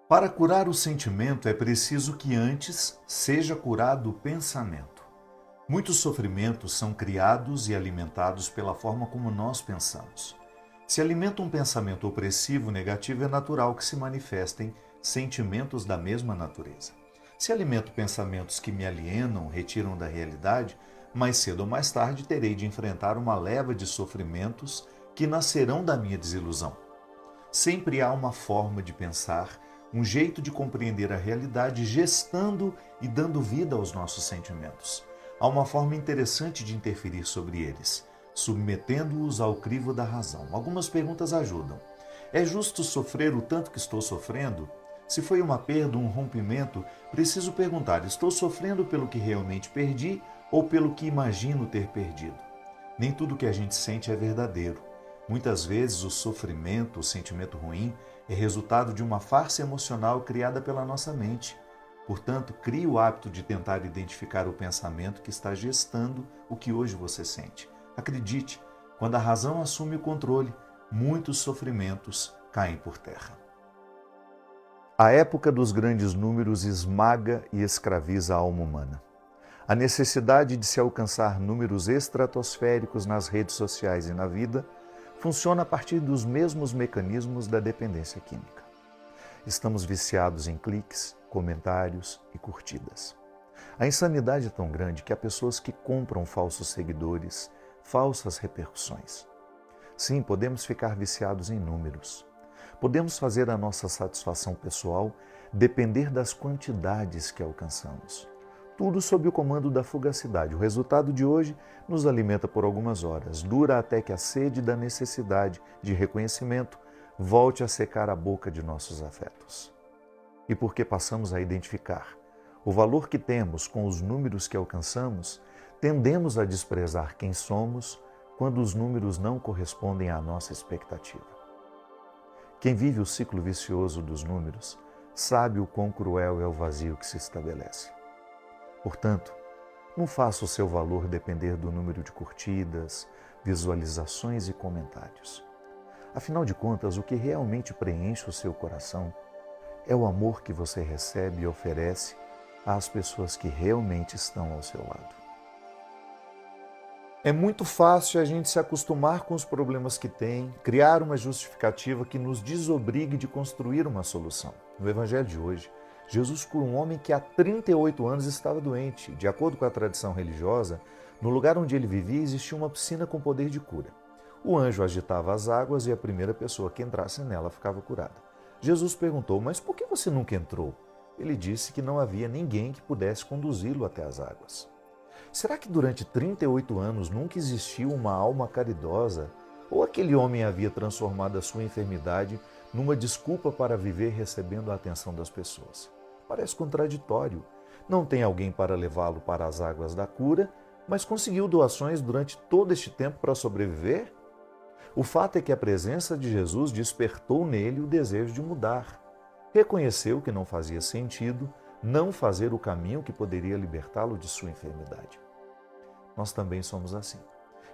Para curar o sentimento, é preciso que antes seja curado o pensamento. Muitos sofrimentos são criados e alimentados pela forma como nós pensamos. Se alimenta um pensamento opressivo, negativo, é natural que se manifestem sentimentos da mesma natureza. Se alimento pensamentos que me alienam, retiram da realidade, mais cedo ou mais tarde terei de enfrentar uma leva de sofrimentos que nascerão da minha desilusão. Sempre há uma forma de pensar, um jeito de compreender a realidade, gestando e dando vida aos nossos sentimentos. Há uma forma interessante de interferir sobre eles, submetendo-os ao crivo da razão. Algumas perguntas ajudam. É justo sofrer o tanto que estou sofrendo? Se foi uma perda, um rompimento, preciso perguntar: estou sofrendo pelo que realmente perdi ou pelo que imagino ter perdido? Nem tudo que a gente sente é verdadeiro. Muitas vezes o sofrimento, o sentimento ruim, é resultado de uma farsa emocional criada pela nossa mente. Portanto, crie o hábito de tentar identificar o pensamento que está gestando o que hoje você sente. Acredite, quando a razão assume o controle, muitos sofrimentos caem por terra. A época dos grandes números esmaga e escraviza a alma humana. A necessidade de se alcançar números estratosféricos nas redes sociais e na vida funciona a partir dos mesmos mecanismos da dependência química. Estamos viciados em cliques, comentários e curtidas. A insanidade é tão grande que há pessoas que compram falsos seguidores, falsas repercussões. Sim, podemos ficar viciados em números. Podemos fazer a nossa satisfação pessoal depender das quantidades que alcançamos. Tudo sob o comando da fugacidade. O resultado de hoje nos alimenta por algumas horas, dura até que a sede da necessidade de reconhecimento volte a secar a boca de nossos afetos. E porque passamos a identificar o valor que temos com os números que alcançamos, tendemos a desprezar quem somos quando os números não correspondem à nossa expectativa. Quem vive o ciclo vicioso dos números sabe o quão cruel é o vazio que se estabelece. Portanto, não faça o seu valor depender do número de curtidas, visualizações e comentários. Afinal de contas, o que realmente preenche o seu coração é o amor que você recebe e oferece às pessoas que realmente estão ao seu lado. É muito fácil a gente se acostumar com os problemas que tem, criar uma justificativa que nos desobrigue de construir uma solução. No Evangelho de hoje, Jesus cura um homem que há 38 anos estava doente. De acordo com a tradição religiosa, no lugar onde ele vivia existia uma piscina com poder de cura. O anjo agitava as águas e a primeira pessoa que entrasse nela ficava curada. Jesus perguntou: mas por que você nunca entrou? Ele disse que não havia ninguém que pudesse conduzi-lo até as águas. Será que durante 38 anos nunca existiu uma alma caridosa? Ou aquele homem havia transformado a sua enfermidade numa desculpa para viver recebendo a atenção das pessoas? Parece contraditório. Não tem alguém para levá-lo para as águas da cura, mas conseguiu doações durante todo este tempo para sobreviver? O fato é que a presença de Jesus despertou nele o desejo de mudar. Reconheceu que não fazia sentido não fazer o caminho que poderia libertá-lo de sua enfermidade. Nós também somos assim.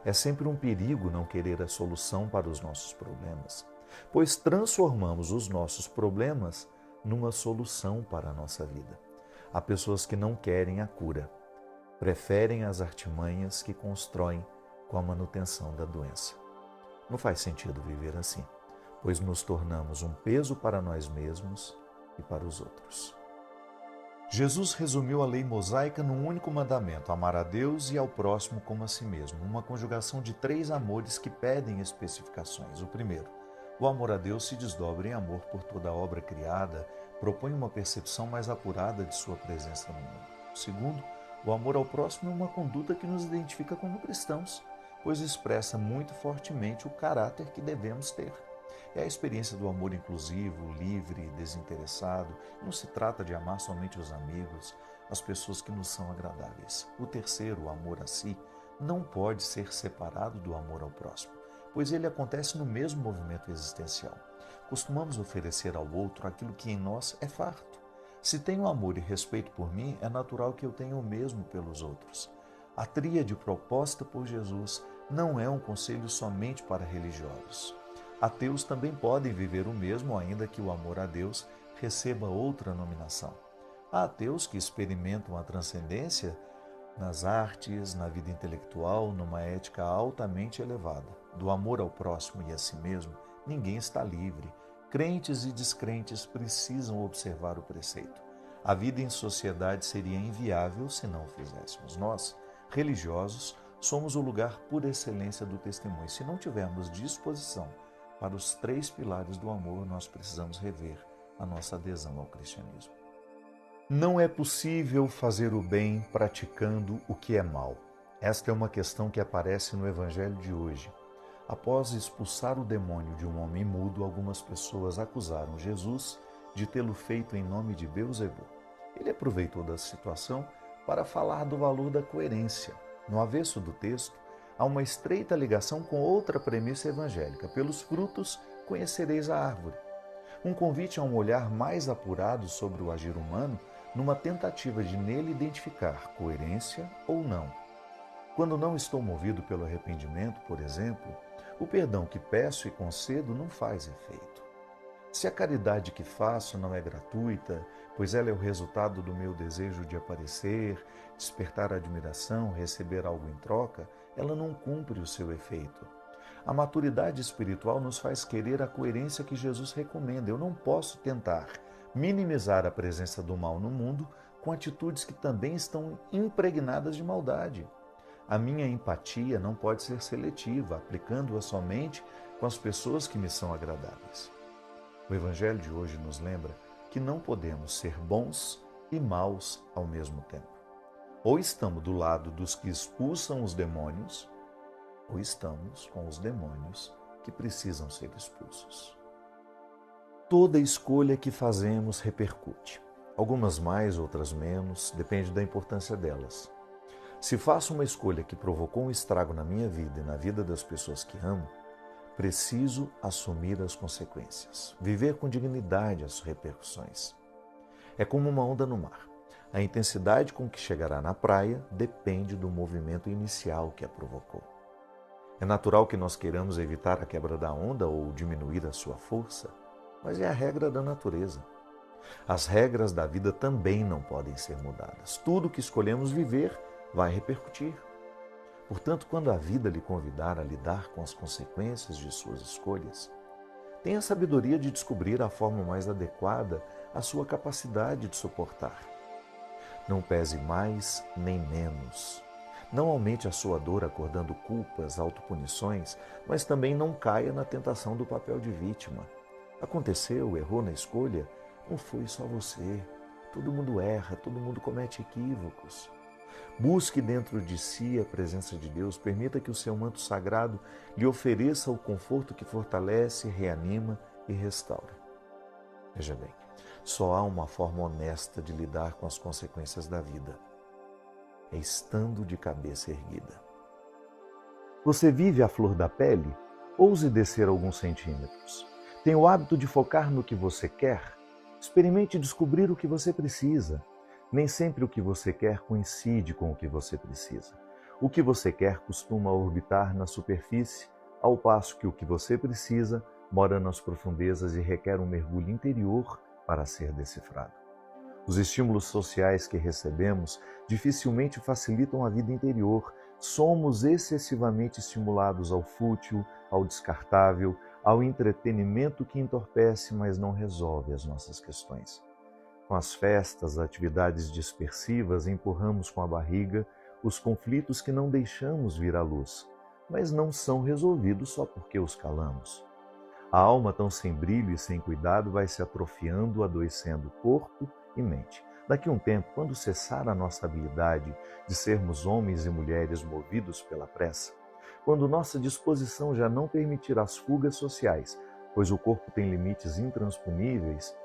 É sempre um perigo não querer a solução para os nossos problemas, pois transformamos os nossos problemas numa solução para a nossa vida. Há pessoas que não querem a cura, preferem as artimanhas que constroem com a manutenção da doença. Não faz sentido viver assim, pois nos tornamos um peso para nós mesmos e para os outros. Jesus resumiu a lei mosaica num único mandamento: amar a Deus e ao próximo como a si mesmo, uma conjugação de 3 amores que pedem especificações. O primeiro, o amor a Deus se desdobra em amor por toda a obra criada, propõe uma percepção mais apurada de sua presença no mundo. O segundo, o amor ao próximo é uma conduta que nos identifica como cristãos, pois expressa muito fortemente o caráter que devemos ter. É a experiência do amor inclusivo, livre e desinteressado. Não se trata de amar somente os amigos, as pessoas que nos são agradáveis. O terceiro, o amor a si, não pode ser separado do amor ao próximo, pois ele acontece no mesmo movimento existencial. Costumamos oferecer ao outro aquilo que em nós é farto. Se tenho amor e respeito por mim, é natural que eu tenha o mesmo pelos outros. A tríade proposta por Jesus não é um conselho somente para religiosos. Ateus também podem viver o mesmo, ainda que o amor a Deus receba outra nominação. Há ateus que experimentam a transcendência nas artes, na vida intelectual, numa ética altamente elevada. Do amor ao próximo e a si mesmo, ninguém está livre. Crentes e descrentes precisam observar o preceito. A vida em sociedade seria inviável se não o fizéssemos. Nós, religiosos, somos o lugar por excelência do testemunho. Se não tivermos disposição para os 3 pilares do amor, nós precisamos rever a nossa adesão ao cristianismo. Não é possível fazer o bem praticando o que é mal. Esta é uma questão que aparece no Evangelho de hoje. Após expulsar o demônio de um homem mudo, algumas pessoas acusaram Jesus de tê-lo feito em nome de Beelzebú. Ele aproveitou da situação para falar do valor da coerência. No avesso do texto, há uma estreita ligação com outra premissa evangélica. Pelos frutos conhecereis a árvore. Um convite a um olhar mais apurado sobre o agir humano, numa tentativa de nele identificar coerência ou não. Quando não estou movido pelo arrependimento, por exemplo, o perdão que peço e concedo não faz efeito. Se a caridade que faço não é gratuita, pois ela é o resultado do meu desejo de aparecer, despertar admiração, receber algo em troca, ela não cumpre o seu efeito. A maturidade espiritual nos faz querer a coerência que Jesus recomenda. Eu não posso tentar minimizar a presença do mal no mundo com atitudes que também estão impregnadas de maldade. A minha empatia não pode ser seletiva, aplicando-a somente com as pessoas que me são agradáveis. O Evangelho de hoje nos lembra que não podemos ser bons e maus ao mesmo tempo. Ou estamos do lado dos que expulsam os demônios, ou estamos com os demônios que precisam ser expulsos. Toda escolha que fazemos repercute. Algumas mais, outras menos, depende da importância delas. Se faço uma escolha que provocou um estrago na minha vida e na vida das pessoas que amo, preciso assumir as consequências, viver com dignidade as repercussões. É como uma onda no mar. A intensidade com que chegará na praia depende do movimento inicial que a provocou. É natural que nós queiramos evitar a quebra da onda ou diminuir a sua força, mas é a regra da natureza. As regras da vida também não podem ser mudadas. Tudo que escolhemos viver vai repercutir. Portanto, quando a vida lhe convidar a lidar com as consequências de suas escolhas, tenha a sabedoria de descobrir a forma mais adequada à sua capacidade de suportar. Não pese mais nem menos. Não aumente a sua dor acordando culpas, autopunições, mas também não caia na tentação do papel de vítima. Aconteceu, errou na escolha, não foi só você. Todo mundo erra, todo mundo comete equívocos. Busque dentro de si a presença de Deus, permita que o seu manto sagrado lhe ofereça o conforto que fortalece, reanima e restaura. Veja bem, só há uma forma honesta de lidar com as consequências da vida. É estando de cabeça erguida. Você vive à flor da pele? Ouse descer alguns centímetros. Tem o hábito de focar no que você quer? Experimente descobrir o que você precisa. Nem sempre o que você quer coincide com o que você precisa. O que você quer costuma orbitar na superfície, ao passo que o que você precisa mora nas profundezas e requer um mergulho interior para ser decifrado. Os estímulos sociais que recebemos dificilmente facilitam a vida interior. Somos excessivamente estimulados ao fútil, ao descartável, ao entretenimento que entorpece, mas não resolve as nossas questões. Com as festas, atividades dispersivas, empurramos com a barriga os conflitos que não deixamos vir à luz, mas não são resolvidos só porque os calamos. A alma tão sem brilho e sem cuidado vai se atrofiando, adoecendo corpo e mente. Daqui a um tempo, quando cessar a nossa habilidade de sermos homens e mulheres movidos pela pressa, quando nossa disposição já não permitir as fugas sociais, pois o corpo tem limites intransponíveis,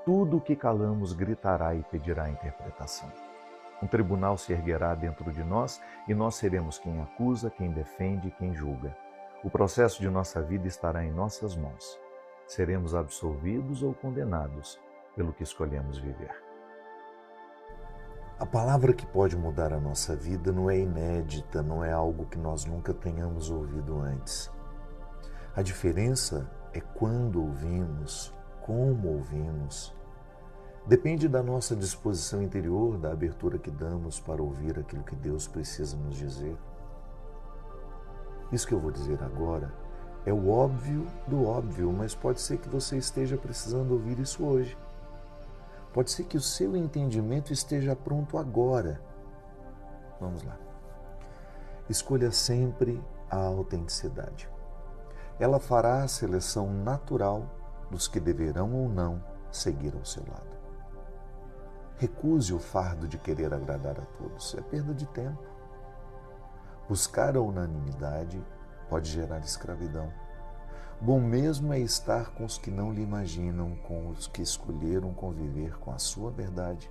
tudo o que calamos gritará e pedirá interpretação. Um tribunal se erguerá dentro de nós e nós seremos quem acusa, quem defende, quem julga. O processo de nossa vida estará em nossas mãos. Seremos absolvidos ou condenados pelo que escolhemos viver. A palavra que pode mudar a nossa vida não é inédita, não é algo que nós nunca tenhamos ouvido antes. A diferença é quando ouvimos, como ouvimos, Depende da nossa disposição interior, da abertura que damos para ouvir aquilo que Deus precisa nos dizer. Isso que eu vou dizer agora é o óbvio do óbvio, mas pode ser que você esteja precisando ouvir isso hoje. Pode ser que o seu entendimento esteja pronto agora. Vamos lá. Escolha sempre a autenticidade. Ela fará a seleção natural dos que deverão ou não seguir ao seu lado. Recuse o fardo de querer agradar a todos. É perda de tempo. Buscar a unanimidade pode gerar escravidão. Bom mesmo é estar com os que não lhe imaginam, com os que escolheram conviver com a sua verdade.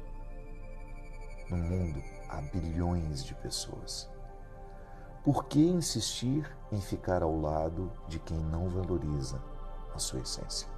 No mundo há bilhões de pessoas. Por que insistir em ficar ao lado de quem não valoriza a sua essência?